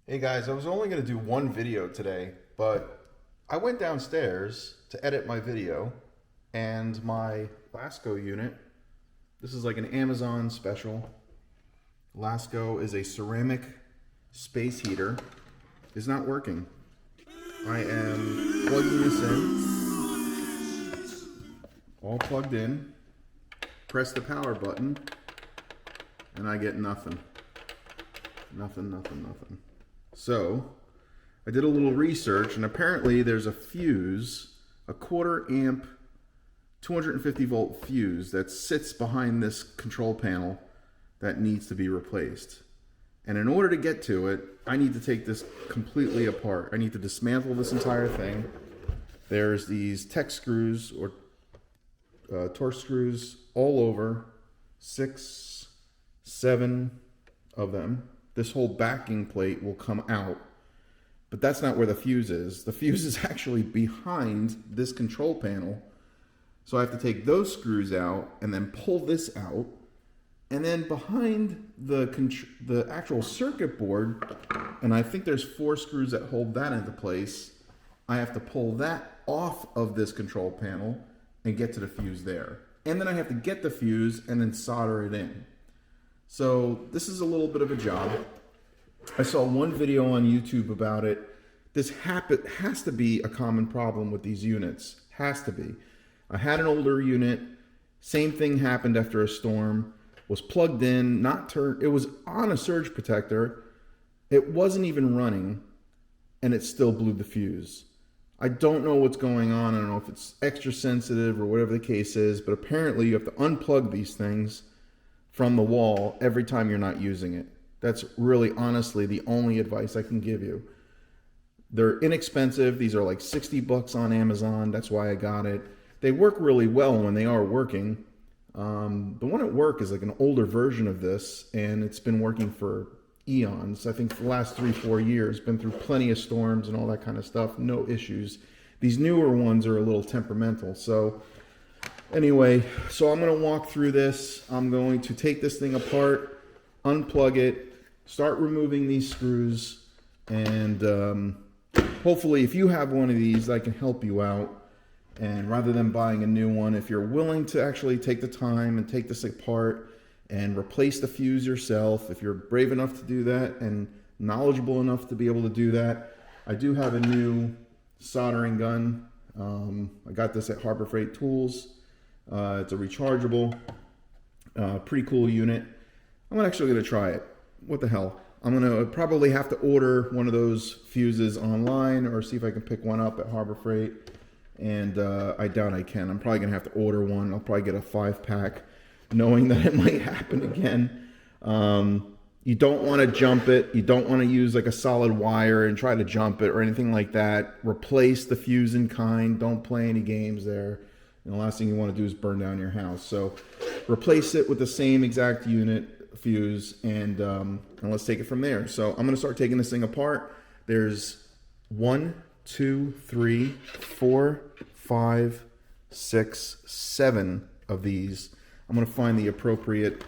Hey guys, I was only going to do one video today, but I went downstairs to edit my video and my Lasko unit, this is like an Amazon special. Lasko is a ceramic space heater, is not working. I am plugging this in, all plugged in, press the power button, and I get nothing. Nothing. So, I did a little research, and apparently there's a fuse, a 1/4 amp, 250 volt fuse that sits behind this control panel that needs to be replaced. And in order to get to it, I need to take this completely apart. I need to dismantle this entire thing. There's these Torx screws, or Torx screws all over, 6, 7 of them. This whole backing plate will come out, but that's not where the fuse is. The fuse is actually behind this control panel. So I have to take those screws out and then pull this out. And then behind the actual circuit board, and I think there's 4 screws that hold that into place, I have to pull that off of this control panel and get to the fuse there. And then I have to get the fuse and then solder it in. So this is a little bit of a job. I saw one video on YouTube about it. This has to be a common problem with these units. Has to be. I had an older unit. Same thing happened after a storm. Was plugged in, not turned. It was on a surge protector. It wasn't even running, and it still blew the fuse. I don't know what's going on. I don't know if it's extra sensitive or whatever the case is, but apparently you have to unplug these things from the wall every time you're not using it. That's really, honestly, the only advice I can give you. They're inexpensive. These are like 60 bucks on Amazon. That's why I got it. They work really well when they are working. The one at work is like an older version of this, and it's been working for eons. I think for the last 3-4 years. Been through plenty of storms and all that kind of stuff. No issues. These newer ones are a little temperamental. So anyway, so I'm going to walk through this. I'm going to take this thing apart, unplug it, start removing these screws, and hopefully if you have one of these, I can help you out. And rather than buying a new one, if you're willing to actually take the time and take this apart and replace the fuse yourself, if you're brave enough to do that and knowledgeable enough to be able to do that, I do have a new soldering gun. I got this at Harbor Freight Tools. It's a rechargeable, pretty cool unit. I'm actually going to try it. What the hell? I'm going to probably have to order one of those fuses online or see if I can pick one up at Harbor Freight. And I doubt I can. I'm probably going to have to order one. I'll probably get a 5-pack, knowing that it might happen again. You don't want to jump it. You don't want to use like a solid wire and try to jump it or anything like that. Replace the fuse in kind. Don't play any games there. And the last thing you want to do is burn down your house. So replace it with the same exact unit fuse, and let's take it from there. So I'm going to start taking this thing apart. There's 1, 2, 3, 4, 5, 6, 7 of these. I'm going to find the appropriate,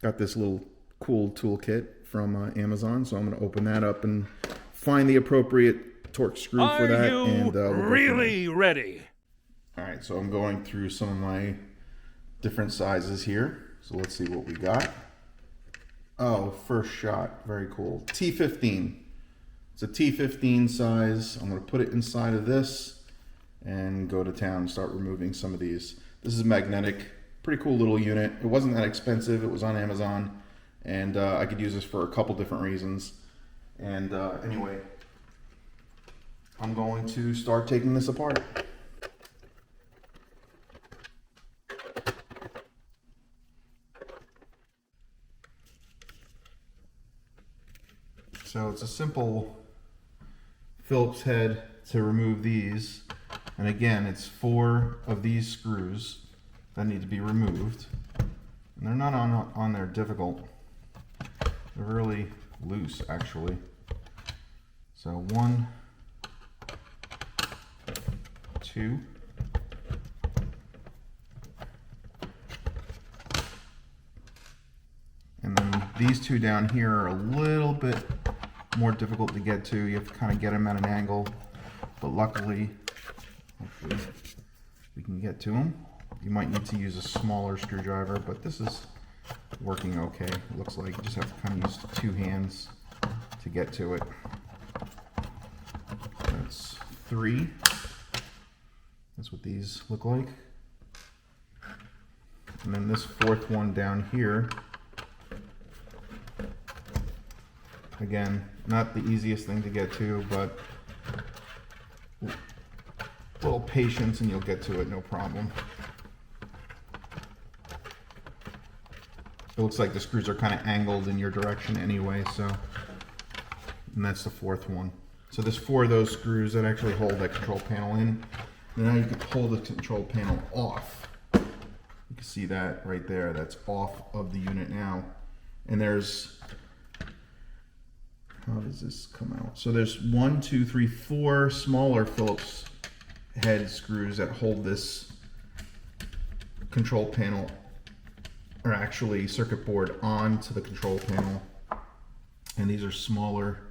got this little cool toolkit from Amazon, so I'm going to open that up and find the appropriate Torx screw for that. And we'll really ready? All right, so I'm going through some of my different sizes here. So let's see what we got. Oh, first shot, very cool. T15. It's a T15 size. I'm going to put it inside of this and go to town and start removing some of these. This is magnetic, pretty cool little unit. It wasn't that expensive. It was on Amazon, and I could use this for a couple different reasons. And anyway, I'm going to start taking this apart. So it's a simple Phillips head to remove these, and again it's 4 of these screws that need to be removed, and they're not on there difficult. They're really loose actually. So 1, 2, and then these 2 down here are a little bit more difficult to get to. You have to kind of get them at an angle, but luckily, hopefully, we can get to them. You might need to use a smaller screwdriver, but this is working okay. It looks like you just have to kind of use 2 hands to get to it. That's 3. That's what these look like. And then this 4th one down here, again, not the easiest thing to get to, but a little patience and you'll get to it, no problem. It looks like the screws are kind of angled in your direction anyway, so, and that's the 4th one. So there's 4 of those screws that actually hold that control panel in. And now you can pull the control panel off. You can see that right there, that's off of the unit now. And there's, how does this come out? So there's 1, 2, 3, 4 smaller Phillips head screws that hold this control panel, or actually circuit board, onto the control panel. And these are smaller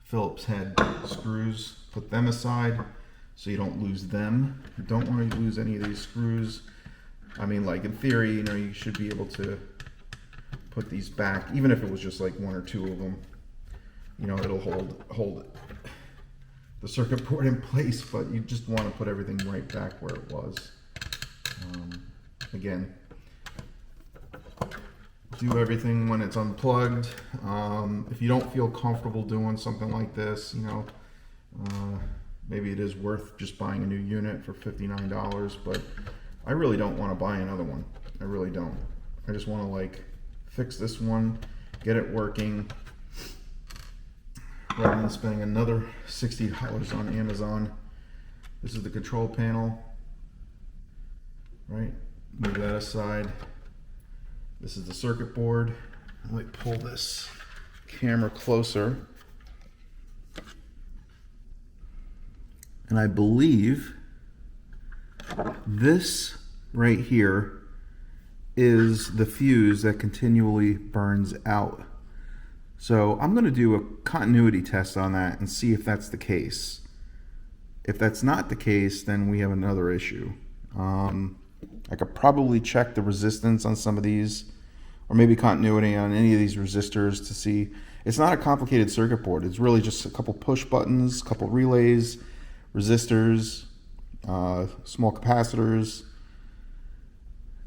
Phillips head screws. Put them aside so you don't lose them. You don't want to lose any of these screws. I mean, like in theory, you know, you should be able to put these back, even if it was just like 1 or 2 of them. You know, it'll hold the circuit board in place, but you just want to put everything right back where it was. Again, do everything when it's unplugged. If you don't feel comfortable doing something like this, you know, maybe it is worth just buying a new unit for $59, but I really don't want to buy another one. I really don't. I just want to like fix this one, get it working, rather than spending another $60 on Amazon. This is the control panel, right? Move that aside. This is the circuit board. Let me pull this camera closer. And I believe this right here is the fuse that continually burns out. So I'm going to do a continuity test on that and see if that's the case. If that's not the case, then we have another issue. I could probably check the resistance on some of these, or maybe continuity on any of these resistors to see. It's not a complicated circuit board. It's really just a couple push buttons, a couple relays, resistors, small capacitors,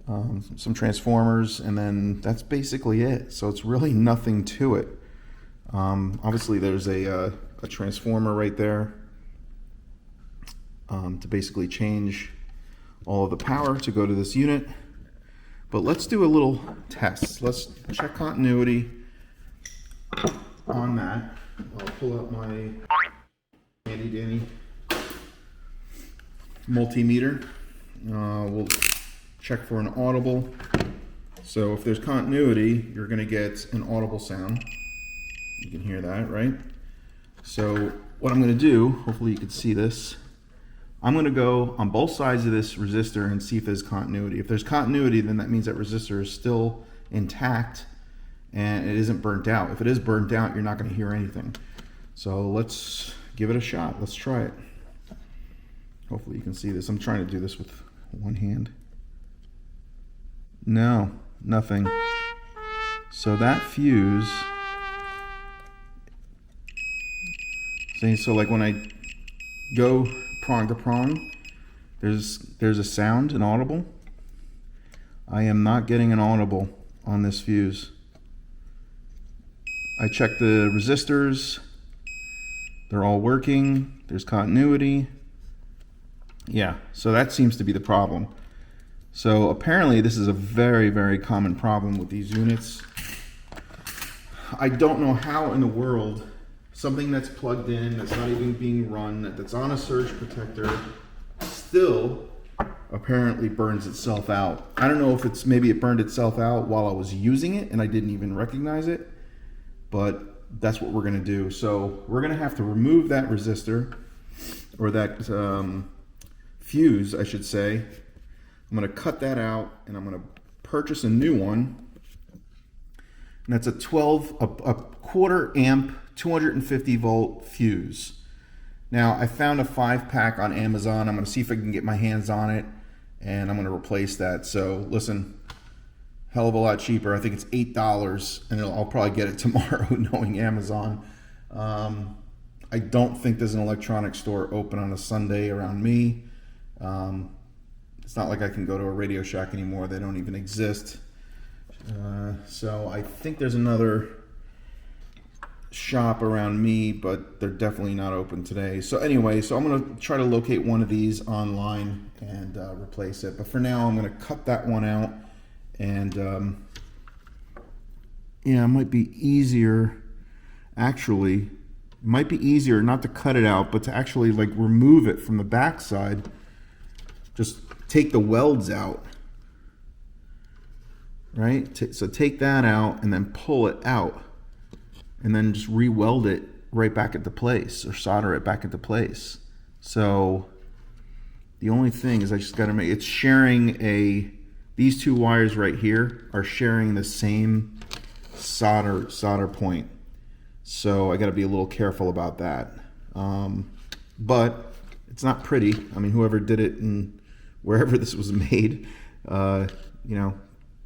some transformers, and then that's basically it. So it's really nothing to it. Obviously there's a transformer right there to basically change all of the power to go to this unit. But let's do a little test. Let's check continuity on that. I'll pull out my handy dandy multimeter. We'll check for an audible. So if there's continuity, you're going to get an audible sound. You can hear that, right? So what I'm going to do, hopefully you can see this, I'm going to go on both sides of this resistor and see if there's continuity. If there's continuity, then that means that resistor is still intact and it isn't burnt out. If it is burnt out, you're not going to hear anything. So let's give it a shot. Let's try it. Hopefully you can see this. I'm trying to do this with one hand. No, nothing. So that fuse, so like when I go prong to prong, there's a sound, an audible. I am not getting an audible on this fuse. I checked the resistors. They're all working. There's continuity. Yeah, so that seems to be the problem. So apparently this is a very, very common problem with these units. I don't know how in the world something that's plugged in, that's not even being run, that's on a surge protector, still apparently burns itself out. I don't know if it's maybe it burned itself out while I was using it and I didn't even recognize it, but that's what we're going to do. So we're going to have to remove that resistor, or that fuse, I should say. I'm going to cut that out and I'm going to purchase a new one. And that's a quarter amp 250 volt fuse. Now I found a 5-pack on Amazon. I'm going to see if I can get my hands on it, and I'm going to replace that. So listen, hell of a lot cheaper. I think it's $8, and I'll probably get it tomorrow knowing Amazon. I don't think there's an electronics store open on a Sunday around me. It's not like I can go to a Radio Shack anymore. They don't even exist. So I think there's another shop around me, but they're definitely not open today. So anyway, so I'm going to try to locate one of these online and replace it. But for now, I'm going to cut that one out. And yeah, it might be easier, actually, it might be easier not to cut it out, but to actually like remove it from the back side. Just take the welds out, right? So take that out and then pull it out, and then just re-weld it right back into place, or solder it back into place. So the only thing is I just got to make, it's sharing these two wires right here are sharing the same solder point. So I got to be a little careful about that. But it's not pretty. I mean, whoever did it and wherever this was made, you know,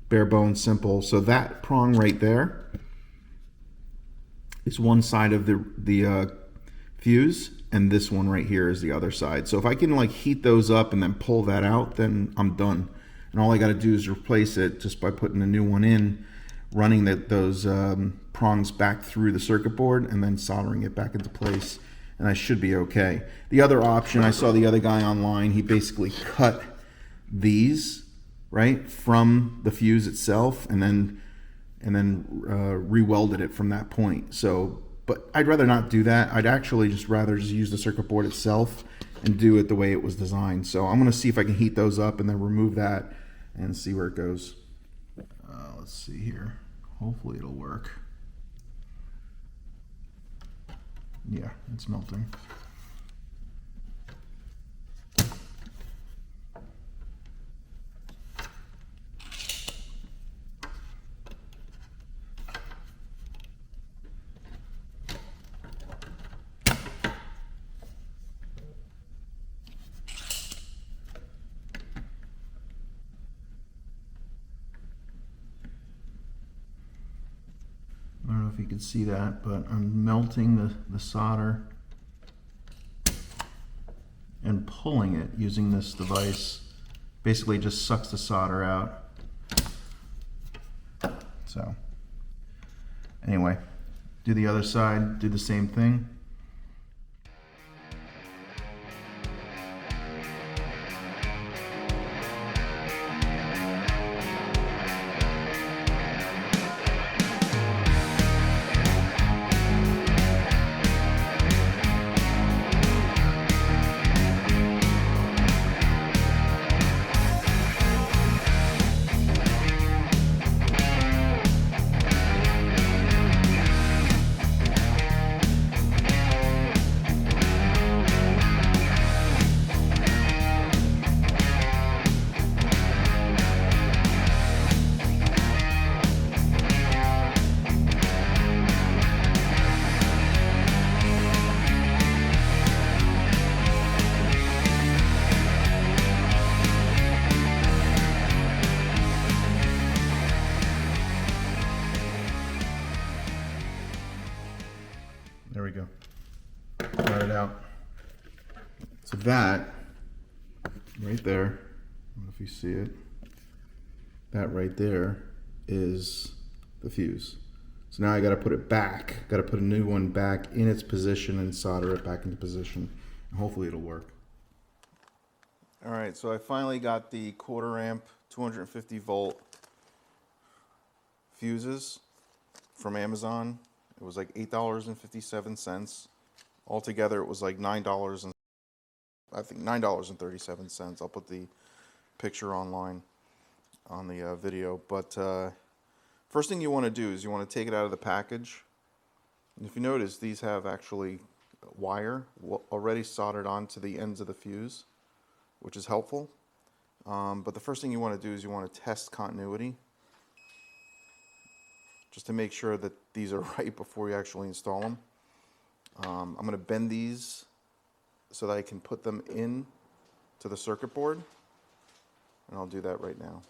bare bones simple. So that prong right there is one side of the fuse, and this one right here is the other side. So if I can like heat those up and then pull that out, then I'm done. And all I got to do is replace it just by putting a new one in, running those prongs back through the circuit board, and then soldering it back into place, and I should be okay. The other option, I saw the other guy online, he basically cut these right from the fuse itself, and then re-welded it from that point. So, but I'd rather not do that. I'd actually just rather just use the circuit board itself and do it the way it was designed. So I'm going to see if I can heat those up and then remove that and see where it goes. Let's see here. Hopefully it'll work. Yeah, it's melting. I don't know if you can see that, but I'm melting the solder and pulling it using this device. Basically just sucks the solder out. So anyway, do the other side, do the same thing. There we go. Got it out. So that right there, I don't know if you see it, that right there is the fuse. So now I got to put it back, got to put a new one back in its position and solder it back into position. And hopefully it'll work. All right, so I finally got the 1/4 amp 250 volt fuses from Amazon. It was like $8.57. Altogether, it was like $9 and I think $9.37. I'll put the picture online on the video. But first thing you want to do is you want to take it out of the package. And if you notice, these have actually wire already soldered onto the ends of the fuse, which is helpful. But the first thing you want to do is you want to test continuity, just to make sure that these are right before you actually install them. I'm going to bend these so that I can put them in to the circuit board, and I'll do that right now.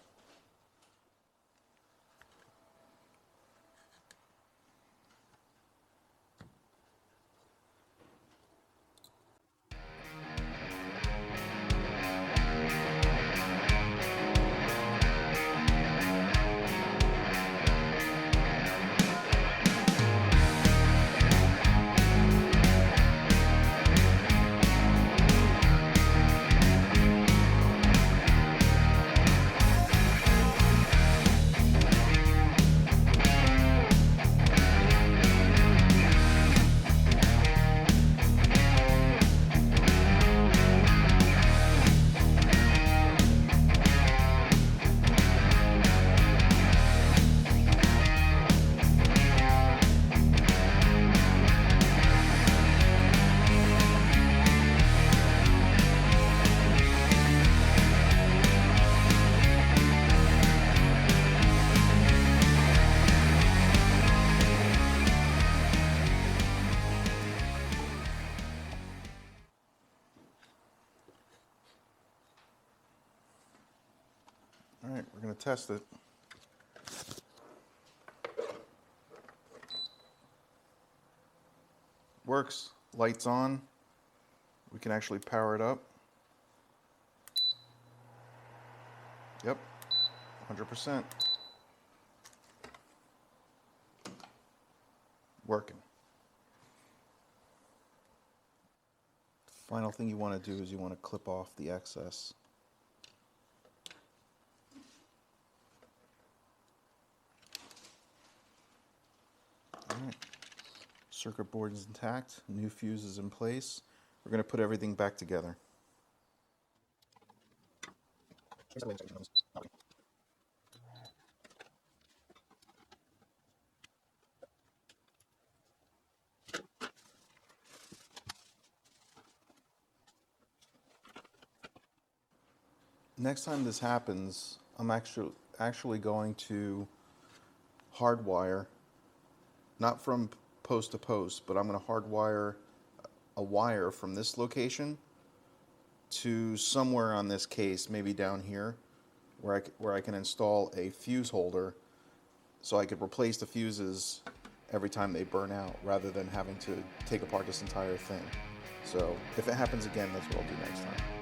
All right, we're going to test it. Works. Lights on. We can actually power it up. Yep, 100%. Working. Final thing you want to do is you want to clip off the excess. All right. Circuit board is intact, new fuse is in place. We're going to put everything back together. Next time this happens, I'm actually going to hardwire, not from post to post, but I'm going to hardwire a wire from this location to somewhere on this case, maybe down here, where I can install a fuse holder so I could replace the fuses every time they burn out rather than having to take apart this entire thing. So if it happens again, that's what I'll do next time.